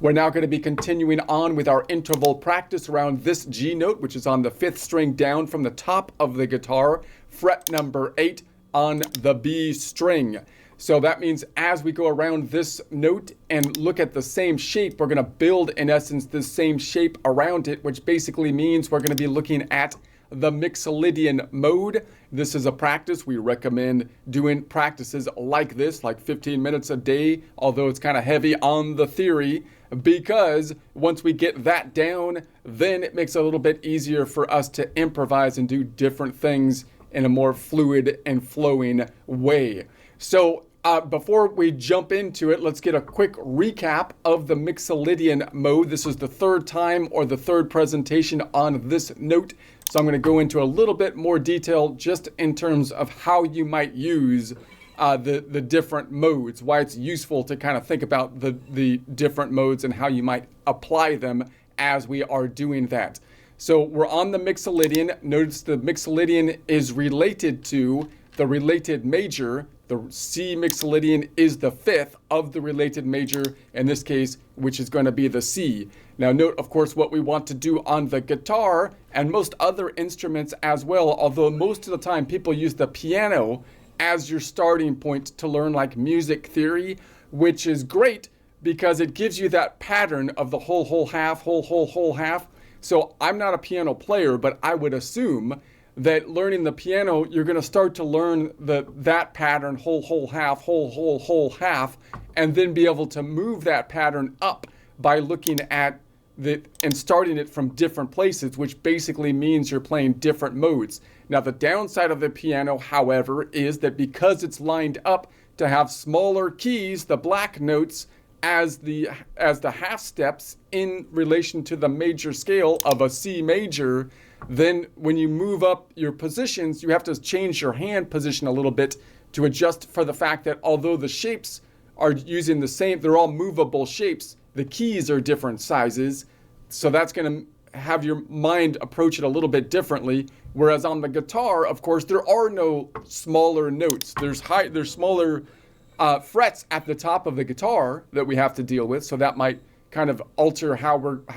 We're now going to be continuing on with our interval practice around this G note, which is on the 5th string down from the top of the guitar, fret number 8 on the B string. So that means as we go around this note and look at the same shape, we're going to build, in essence, the same shape around it, which basically means we're going to be looking at the Mixolydian mode. This is a practice. We recommend doing practices like this, like 15 minutes a day, although it's kind of heavy on the theory, because once we get that down, then it makes it a little bit easier for us to improvise and do different things in a more fluid and flowing way. So before we jump into it, let's get a quick recap of the Mixolydian mode. This is the third time or the third presentation on this note. So I'm going to go into a little bit more detail just in terms of how you might use the different modes, why it's useful to kind of think about the different modes and how you might apply them as we are doing that. So we're on the Mixolydian. Notice the Mixolydian is related to the related major. The C Mixolydian is the 5th of the related major, in this case, which is going to be the C. Now note, of course, what we want to do on the guitar and most other instruments as well, although most of the time people use the piano as your starting point to learn like music theory, which is great because it gives you that pattern of the whole, whole, half, whole, whole, whole, half. So I'm not a piano player, but I would assume that learning the piano, you're going to start to learn that pattern, whole, whole, half, whole, whole, whole, half, and then be able to move that pattern up by looking at and starting it from different places, which basically means you're playing different modes. Now, the downside of the piano, however, is that because it's lined up to have smaller keys, the black notes, as the half steps in relation to the major scale of a C major, then when you move up your positions, you have to change your hand position a little bit to adjust for the fact that although the shapes are using the same, they're all movable shapes, the keys are different sizes. So that's going to have your mind approach it a little bit differently. Whereas on the guitar, of course, there are no smaller notes. There's smaller frets at the top of the guitar that we have to deal with. So that might kind of alter how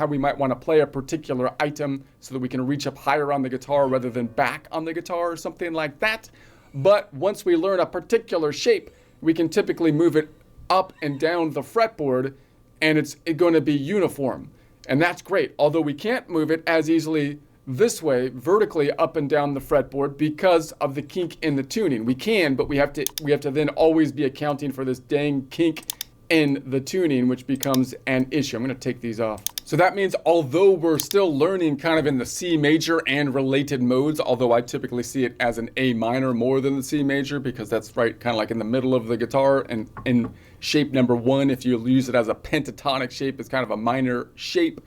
we might want to play a particular item so that we can reach up higher on the guitar rather than back on the guitar or something like that. But once we learn a particular shape, we can typically move it up and down the fretboard, and it's going to be uniform. And that's great, although we can't move it as easily this way, vertically up and down the fretboard, because of the kink in the tuning. We can, but we have to then always be accounting for this dang kink in the tuning, which becomes an issue. I'm going to take these off. So that means although we're still learning kind of in the C major and related modes, although I typically see it as an A minor more than the C major, because that's right kind of like in the middle of the guitar, and in shape number 1, if you use it as a pentatonic shape, it's kind of a minor shape.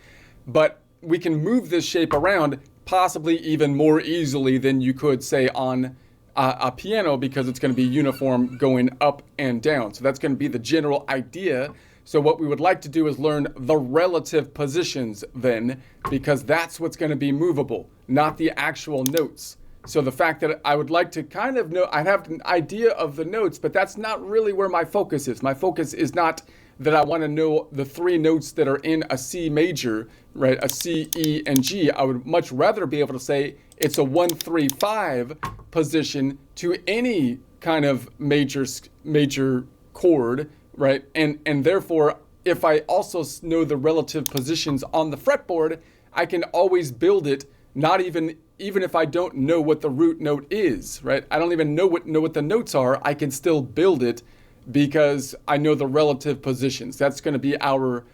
But we can move this shape around possibly even more easily than you could say on a piano, because it's going to be uniform going up and down. So that's going to be the general idea. So what we would like to do is learn the relative positions then, because that's what's going to be movable, not the actual notes. So the fact that I would like to kind of know, I have an idea of the notes, but that's not really where my focus is. My focus is not that I want to know the 3 notes that are in a C major, right? A C, E, and G. I would much rather be able to say it's a 1, 3, 5 position to any kind of major chord, right? And therefore, if I also know the relative positions on the fretboard, I can always build it, not even if I don't know what the root note is, right? I don't even know what the notes are. I can still build it because I know the relative positions. That's going to be our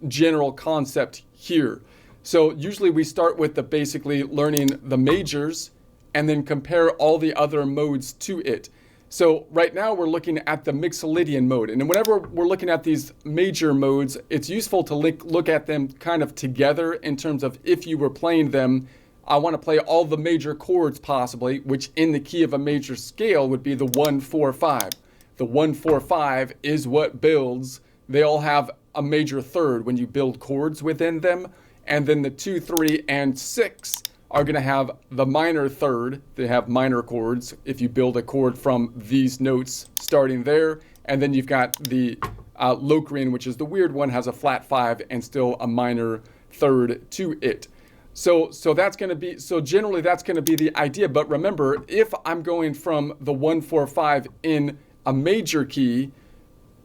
general concept here. So usually we start with basically learning the majors and then compare all the other modes to it. So right now we're looking at the Mixolydian mode. And whenever we're looking at these major modes, it's useful to look at them kind of together in terms of if you were playing them, I want to play all the major chords possibly, which in the key of a major scale would be the 1, 4, 5. The 1, 4, 5 is what builds. They all have a major third when you build chords within them. And then the 2, 3, and 6 are going to have the minor third. They have minor chords if you build a chord from these notes starting there. And then you've got the Locrian, which is the weird one, has a flat 5 and still a minor third to it. So that's going to be, so generally that's going to be the idea. But remember, if I'm going from the 1-4-5 in a major key,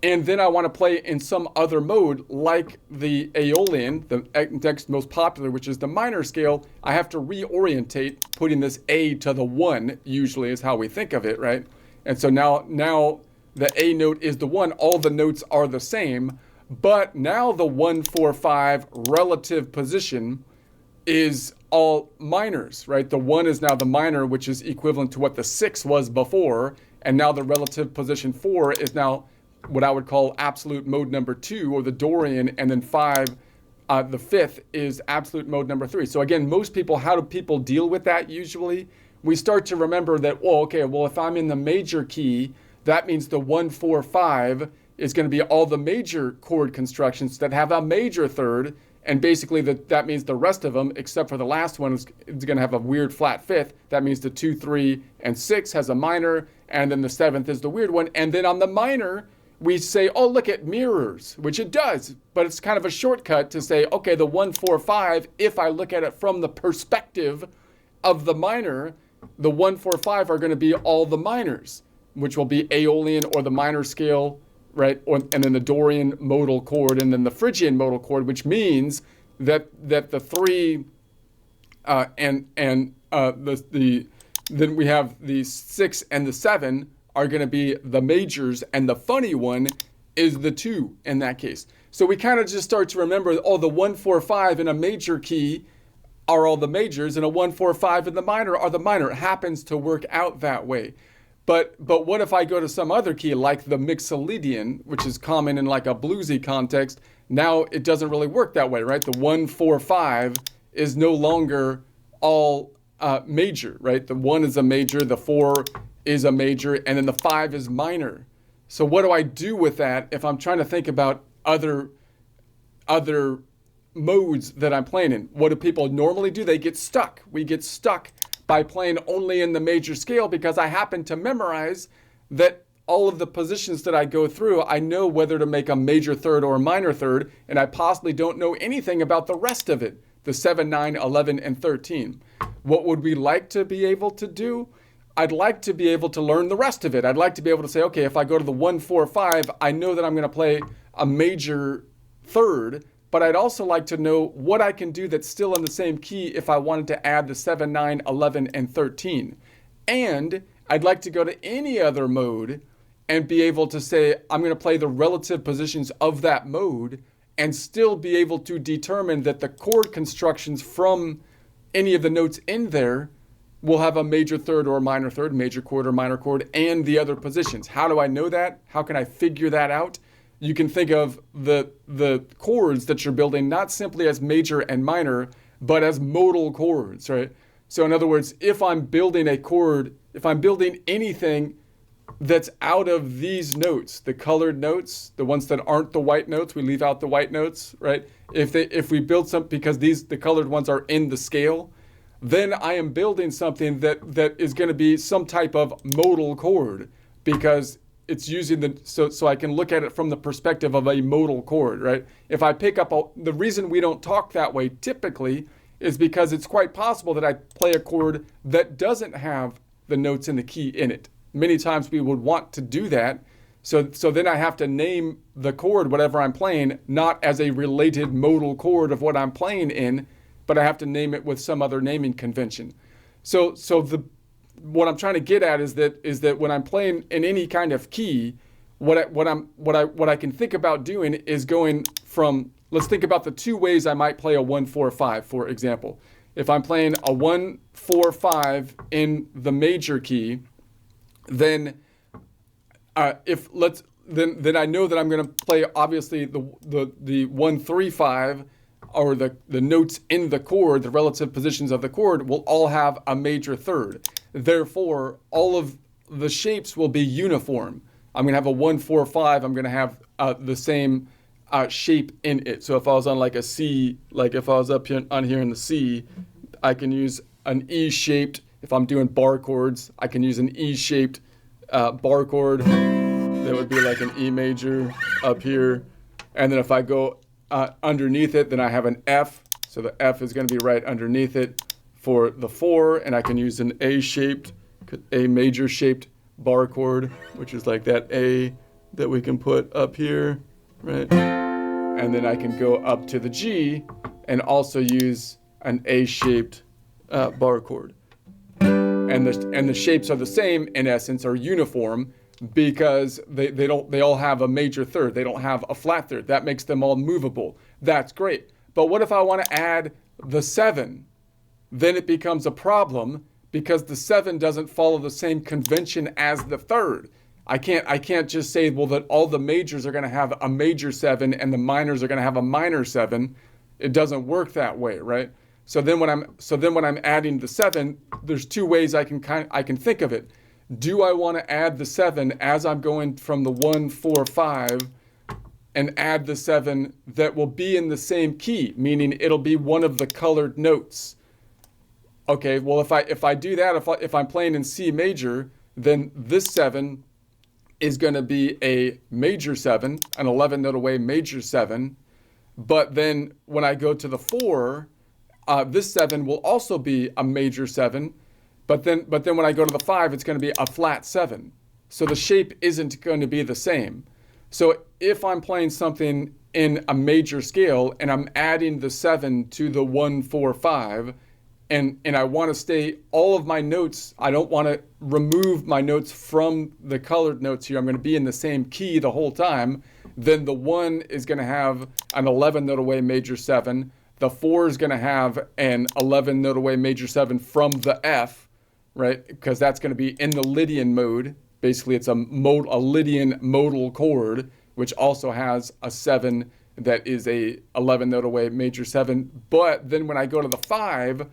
and then I want to play in some other mode like the Aeolian, the next most popular, which is the minor scale, I have to reorientate, putting this A to the 1, usually is how we think of it, right? And so now the A note is the 1, all the notes are the same, but now the 1-4-5 relative position is all minors, right? The 1 is now the minor, which is equivalent to what the 6 was before, and now the relative position 4 is now what I would call absolute mode number 2, or the Dorian, and then 5, the 5th, is absolute mode number 3. So again, most people, how do people deal with that usually? We start to remember that, well, okay, well, if I'm in the major key, that means the 1-4-5 is going to be all the major chord constructions that have a major third, and basically that means the rest of them, except for the last one, is going to have a weird flat 5th. That means the 2, 3, and 6 has a minor, and then the 7th is the weird one. And then on the minor, we say, oh, look, it mirrors, which it does, but it's kind of a shortcut to say, okay, the 1-4-5, if I look at it from the perspective of the minor, the 1-4-5 are going to be all the minors, which will be Aeolian or the minor scale, right? And then the Dorian modal chord, and then the Phrygian modal chord, which means that the 3 then we have the 6 and the 7 are going to be the majors, and the funny one is the 2 in that case. So we kind of just start to remember, oh, the 1-4-5 in a major key are all the majors, and a 1-4-5 in the minor are the minor. It happens to work out that way. But what if I go to some other key like the Mixolydian, which is common in like a bluesy context? Now it doesn't really work that way, right? The 1-4-5 is no longer all major, right? The 1 is a major, the 4 is a major, and then the 5 is minor. So what do I do with that if I'm trying to think about other modes that I'm playing in? What do people normally do? They get stuck. We get stuck by playing only in the major scale because I happen to memorize that all of the positions that I go through, I know whether to make a major third or a minor third, and I possibly don't know anything about the rest of it, the 7, 9, 11, and 13. What would we like to be able to do? I'd like to be able to learn the rest of it. I'd like to be able to say, okay, if I go to the 1-4-5, I know that I'm going to play a major third, but I'd also like to know what I can do that's still in the same key if I wanted to add the 7, 9, 11, and 13. And I'd like to go to any other mode and be able to say, I'm going to play the relative positions of that mode and still be able to determine that the chord constructions from any of the notes in there will have a major third or a minor third, major chord or minor chord, and the other positions. How do I know that? How can I figure that out? You can think of the chords that you're building not simply as major and minor, but as modal chords, right? So in other words, if I'm building a chord, if I'm building anything that's out of these notes, the colored notes, the ones that aren't the white notes, we leave out the white notes, right? If we build some, because the colored ones are in the scale, then I am building something that is going to be some type of modal chord, because it's using so I can look at it from the perspective of a modal chord, right? If I pick up the reason we don't talk that way typically is because it's quite possible that I play a chord that doesn't have the notes in the key in it. Many times we would want to do that. So then I have to name the chord, whatever I'm playing, not as a related modal chord of what I'm playing in, but I have to name it with some other naming convention. So what I'm trying to get at is that when I'm playing in any kind of key, what I can think about doing is going from, let's think about the two ways I might play a 1-4-5, for example. If I'm playing a 1-4-5 in the major key, then then I know that I'm going to play obviously the 1-3-5, or the notes in the chord, the relative positions of the chord will all have a major third. Therefore, all of the shapes will be uniform. I'm going to have a 1-4-5. I'm going to have the same shape in it. So if I was on like a C, like if I was up here on here in the C, I can use an E-shaped. If I'm doing bar chords, I can use an E-shaped bar chord. that would be like an E major up here. And then if I go underneath it, then I have an F. So the F is going to be right underneath it for the 4, and I can use an A major shaped bar chord, which is like that A that we can put up here, right? And then I can go up to the G and also use an A-shaped bar chord. And the shapes are the same in essence, are uniform, because they all have a major third. They don't have a flat third. That makes them all movable. That's great. But what if I want to add the 7? Then it becomes a problem, because the 7 doesn't follow the same convention as the third. I can't just say, well, that all the majors are going to have a major 7 and the minors are going to have a minor 7. It doesn't work that way, right? So then when I'm adding the 7, there's 2 ways I can think of it. Do I want to add the 7 as I'm going from the 1, 4, 5 and add the 7 that will be in the same key, meaning it'll be one of the colored notes? Okay, well, if I do that, if I'm playing in C major, then this 7 is going to be a major 7, an 11 note away major 7. But then when I go to the 4, this 7 will also be a major 7. But then when I go to the 5, it's going to be a flat 7. So the shape isn't going to be the same. So if I'm playing something in a major scale and I'm adding the 7 to the 1, 4, 5, and I want to stay all of my notes, I don't want to remove my notes from the colored notes here. I'm going to be in the same key the whole time. Then the 1 is going to have an 11 note away major 7. The 4 is going to have an 11 note away major 7 from the F, right? Because that's going to be in the Lydian mode. Basically, it's a Lydian modal chord, which also has a 7 that is a 11 note away major 7. But then when I go to the 5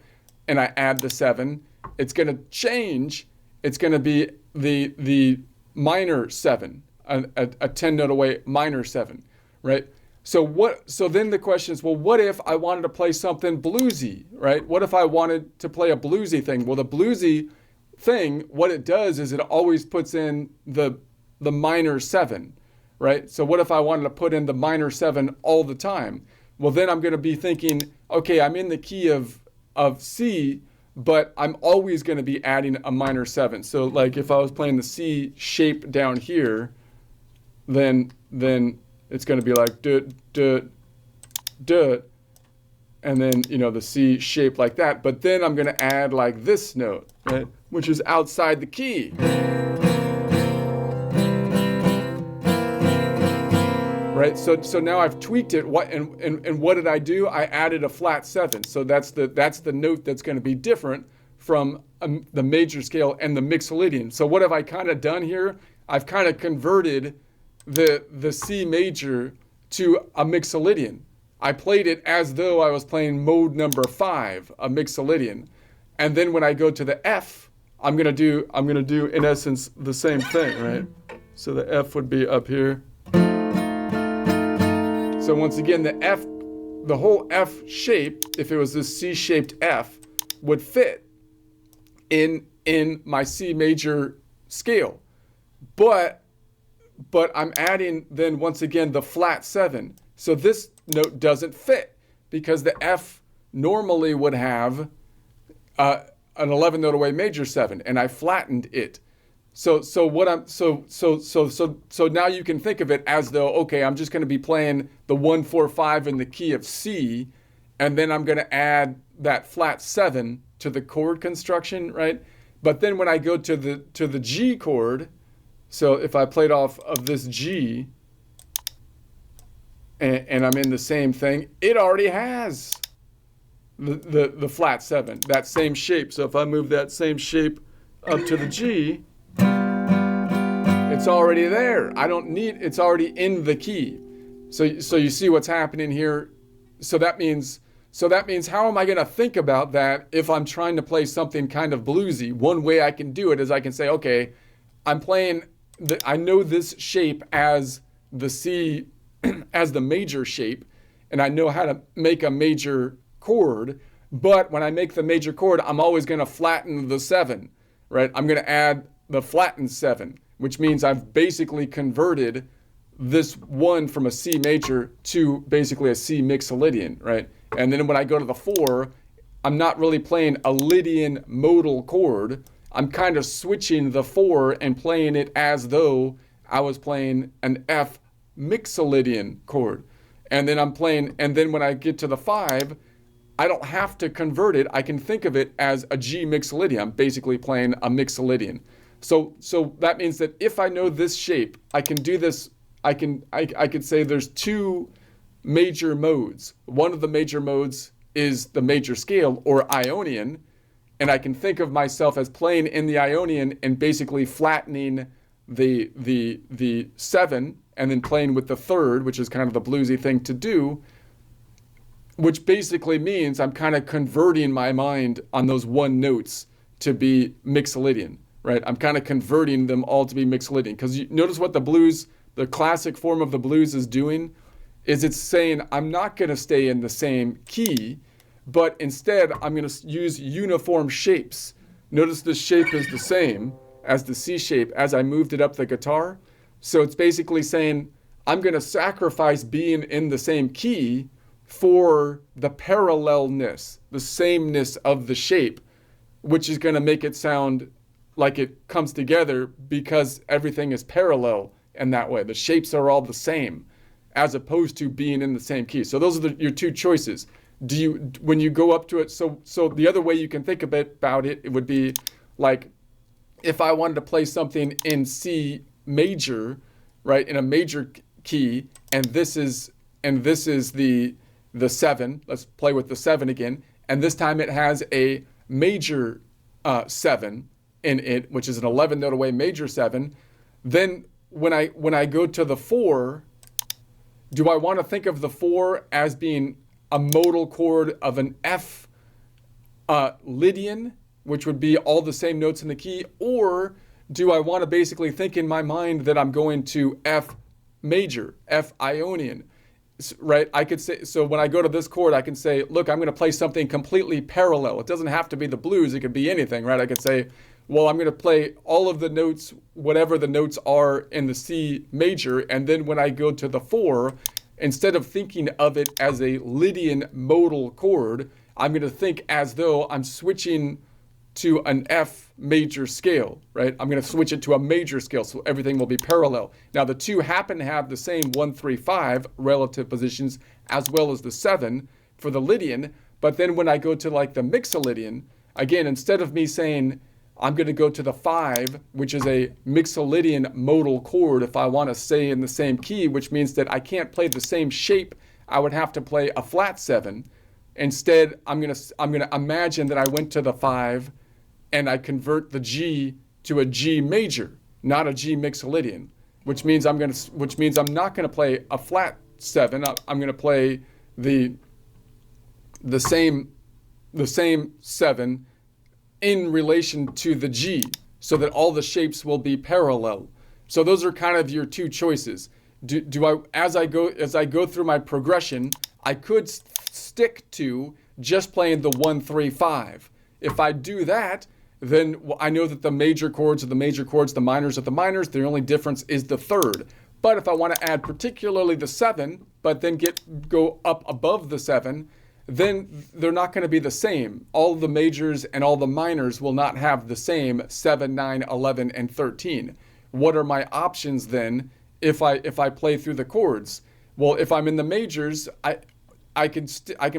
and I add the 7, it's going to change. It's going to be the minor 7, a 10 note away minor 7, right? So then the question is, well, what if I wanted to play something bluesy, right? What if I wanted to play a bluesy thing? Well, the bluesy thing, what it does is it always puts in the minor 7, right? So what if I wanted to put in the minor 7 all the time? Well, then I'm going to be thinking, okay, I'm in the key of C, but I'm always going to be adding a minor 7. So like if I was playing the C shape down here, then it's going to be like duh, and then, the C shape like that. But then I'm going to add like this note, right, which is outside the key. Right, so now I've tweaked it. And what did I do? I added a flat 7. So that's the note that's going to be different from the major scale and the Mixolydian. So what have I kind of done here? I've kind of converted the C major to a Mixolydian. I played it as though I was playing mode number 5, a Mixolydian. And then when I go to the F, I'm gonna do in essence the same thing, right? So the F would be up here. So once again, the whole F shape, if it was this C-shaped F, would fit in my C major scale. But I'm adding then once again the flat 7. So this note doesn't fit because the F normally would have an 11 note away major 7, and I flattened it. So now you can think of it as though, okay, I'm just going to be playing the 1, 4, 5 in the key of C, and then I'm going to add that flat 7 to the chord construction, right? But then when I go to the G chord, so if I played off of this G, and I'm in the same thing, it already has the flat 7, that same shape. So if I move that same shape up to the G, it's already there. It's already in the key. So you see what's happening here. So that means how am I going to think about that if I'm trying to play something kind of bluesy? One way I can do it is I can say, okay, I know this shape as the C, as the major shape, and I know how to make a major chord, but when I make the major chord, I'm always going to flatten the 7, right? I'm going to add the flattened 7. which means I've basically converted this one from a C major to basically a C mixolydian, right? And then when I go to the 4, I'm not really playing a Lydian modal chord. I'm kind of switching the 4 and playing it as though I was playing an F mixolydian chord. And then when I get to the 5, I don't have to convert it. I can think of it as a G mixolydian. I'm basically playing a mixolydian. So that means that if I know this shape, I can do this. I could say there's 2 major modes. One of the major modes is the major scale, or Ionian, and I can think of myself as playing in the Ionian and basically flattening the 7 and then playing with the 3rd, which is kind of the bluesy thing to do, which basically means I'm kind of converting my mind on those 1 notes to be mixolydian, right? I'm kind of converting them all to be mixolydian, because you notice what the classic form of the blues is doing is it's saying I'm not going to stay in the same key, but instead I'm going to use uniform shapes. Notice the shape is the same as the C shape as I moved it up the guitar. So it's basically saying I'm going to sacrifice being in the same key for the parallelness, the sameness of the shape, which is going to make it sound like it comes together because everything is parallel in that way. The shapes are all the same, as opposed to being in the same key. So those are your 2 choices. When you go up to it, so the other way you can think about it, it would be like if I wanted to play something in C major, right, in a major key, and this is the 7. Let's play with the 7 again, and this time it has a major 7 in it, which is an 11 note away major 7. Then when I go to the 4, do I want to think of the 4 as being a modal chord of an F Lydian, which would be all the same notes in the key, or do I want to basically think in my mind that I'm going to F major, F Ionian, right? I could say, so when I go to this chord, I can say, look, I'm going to play something completely parallel. It doesn't have to be the blues. It could be anything, right? I could say, well, I'm going to play all of the notes, whatever the notes are in the C major, and then when I go to the 4, instead of thinking of it as a Lydian modal chord, I'm going to think as though I'm switching to an F major scale, right? I'm going to switch it to a major scale, so everything will be parallel. Now, the 2 happen to have the same 1, 3, 5 relative positions, as well as the 7 for the Lydian, but then when I go to like the mixolydian, again, instead of me saying I'm going to go to the 5, which is a mixolydian modal chord if I want to stay in the same key, which means that I can't play the same shape. I would have to play a flat 7. Instead, I'm going to imagine that I went to the 5 and I convert the G to a G major, not a G mixolydian, which means I'm not going to play a flat 7. I'm going to play the same 7 in relation to the G, so that all the shapes will be parallel. So those are kind of your 2 choices. As I go through my progression, I could stick to just playing the 1, 3, 5. If I do that, then I know that the major chords are the major chords, the minors are the minors. The only difference is the 3rd. But if I want to add particularly the 7, but then go up above the 7, then they're not going to be the same. All the majors and all the minors will not have the same 7, 9, 11, and 13. What are my options then if I play through the chords? Well, if I'm in the majors, I can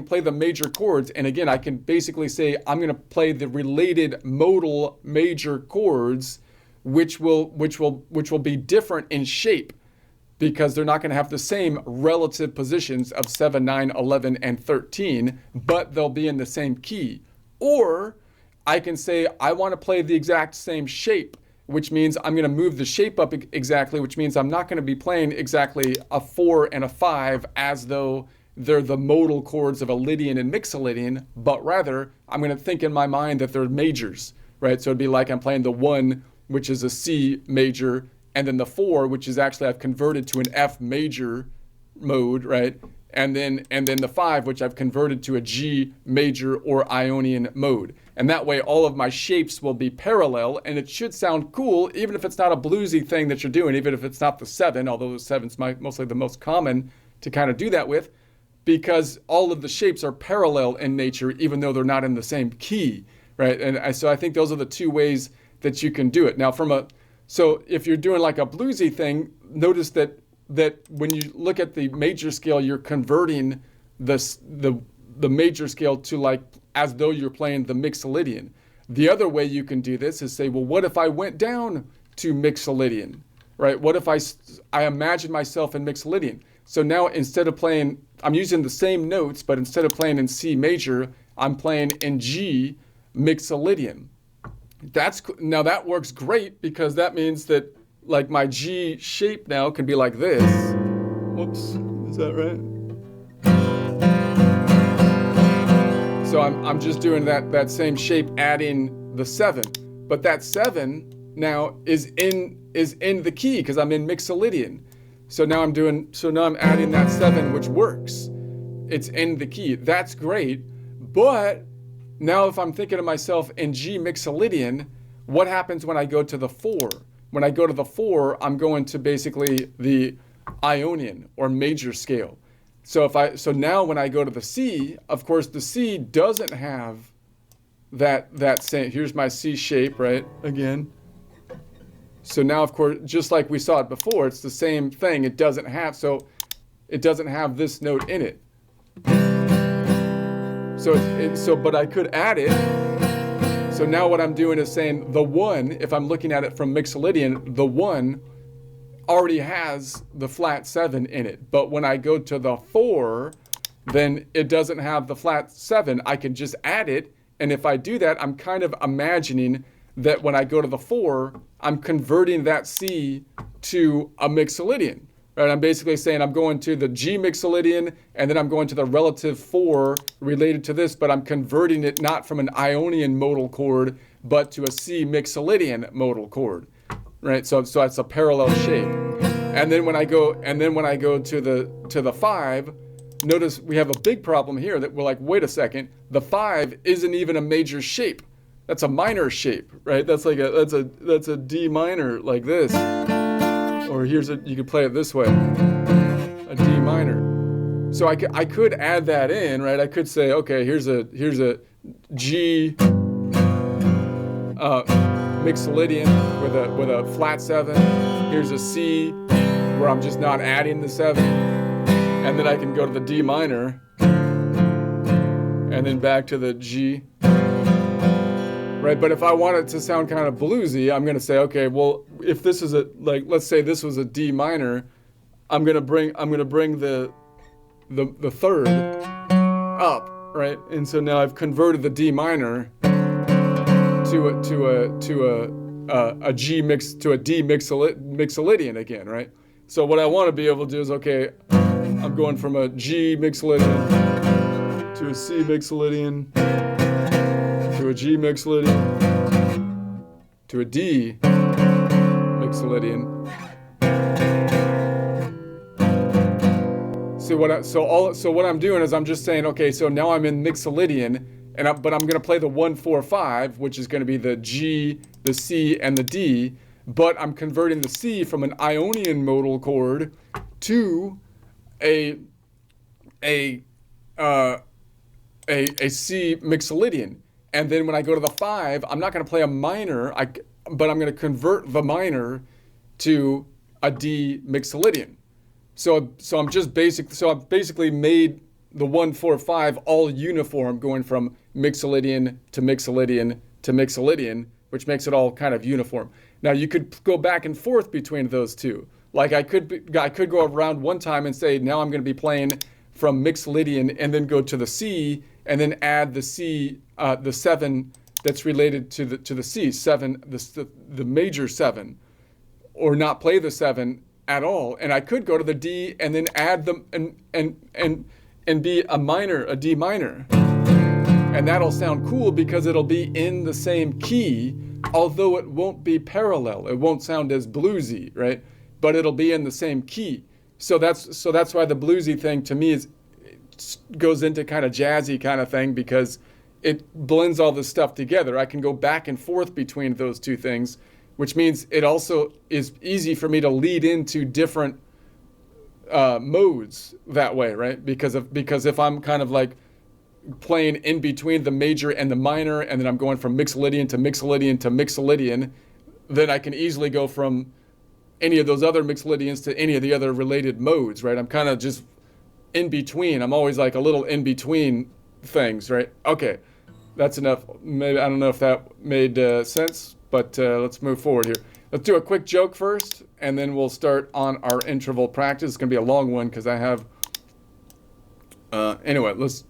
play the major chords, and again, I can basically say I'm going to play the related modal major chords, which will be different in shape, because they're not going to have the same relative positions of 7, 9, 11, and 13, but they'll be in the same key. Or I can say I want to play the exact same shape, which means I'm going to move the shape up exactly, which means I'm not going to be playing exactly a 4 and a 5 as though they're the modal chords of a Lydian and mixolydian, but rather I'm going to think in my mind that they're majors, right? So it'd be like I'm playing the 1, which is a C major, and then the 4, which is actually I've converted to an F major mode, right? And then the 5, which I've converted to a G major or Ionian mode. And that way all of my shapes will be parallel, and it should sound cool, even if it's not a bluesy thing that you're doing, even if it's not the 7, although the 7's mostly the most common to kind of do that with, because all of the shapes are parallel in nature, even though they're not in the same key, right? And so I think those are the two ways that you can do it. Now, so if you're doing like a bluesy thing, notice that when you look at the major scale, you're converting the major scale to like as though you're playing the Mixolydian. The other way you can do this is say, well, what if I went down to Mixolydian, right? What if I imagine myself in Mixolydian? So now instead of playing, I'm using the same notes, but instead of playing in C major, I'm playing in G Mixolydian. Now that works great, because that means that like my G shape now can be like this. Whoops, is that right? So I'm just doing that same shape, adding the 7. But that 7 now is in the key because I'm in Mixolydian. So now I'm adding that 7, which works. It's in the key. That's great. But now if I'm thinking of myself in G Mixolydian, what happens when I go to the 4? When I go to the 4, I'm going to basically the Ionian or major scale. So now when I go to the C, of course the C doesn't have that same, here's my C shape, right? Again. So now of course, just like we saw it before, it's the same thing. It doesn't have this note in it. But I could add it. So now what I'm doing is saying the 1, if I'm looking at it from Mixolydian, the 1 already has the flat 7 in it. But when I go to the 4, then it doesn't have the flat 7. I can just add it. And if I do that, I'm kind of imagining that when I go to the 4, I'm converting that C to a Mixolydian. Right? I'm basically saying I'm going to the G Mixolydian, and then I'm going to the relative 4 related to this, but I'm converting it not from an Ionian modal chord, but to a C Mixolydian modal chord. Right, so it's a parallel shape, and then when I go to the 5, notice we have a big problem here that we're like, wait a second, the 5 isn't even a major shape. That's a minor shape, right? That's a D minor like this, or you could play it this way, a D minor. So I could add that in, right? I could say, okay, here's a G. Mixolydian with a flat 7. Here's a C where I'm just not adding the 7, and then I can go to the D minor and then back to the G. Right, but if I want it to sound kind of bluesy, I'm going to say, okay, well, if this is let's say this was a D minor, I'm going to bring the 3rd up, right? And so now I've converted the D minor to a G mix to a D Mixolydian again, right? So what I want to be able to do is, okay, I'm going from a G Mixolydian to a C Mixolydian to a G Mixolydian to a D Mixolydian. So what I'm doing is I'm just saying, okay, so now I'm in Mixolydian. But I'm going to play the 1, 4, 5, which is going to be the G, the C, and the D. But I'm converting the C from an Ionian modal chord to a C Mixolydian. And then when I go to the 5, I'm not going to play a minor, but I'm going to convert the minor to a D Mixolydian. So I've basically made the 1, 4, 5 all uniform, going from Mixolydian to Mixolydian to Mixolydian, which makes it all kind of uniform. Now you could go back and forth between those two. Like I could go around one time and say, now I'm going to be playing from Mixolydian and then go to the C and then add the C, the 7 that's related to the C, 7, the major 7, or not play the 7 at all. And I could go to the D and then add them and be a D minor. And that'll sound cool because it'll be in the same key, although it won't be parallel. It won't sound as bluesy, right? But it'll be in the same key. So that's why the bluesy thing to me goes into kind of jazzy kind of thing, because it blends all this stuff together. I can go back and forth between those two things, which means it also is easy for me to lead into different modes that way, right? Because if I'm kind of like playing in between the major and the minor, and then I'm going from Mixolydian to Mixolydian to Mixolydian, then I can easily go from any of those other Mixolydians to any of the other related modes, right? I'm kind of just in between. I'm always like a little in between things, right? Okay, that's enough. Maybe I don't know if that made sense, but let's move forward here. Let's do a quick joke first, and then we'll start on our interval practice. It's gonna be a long one because I have. Anyway, let's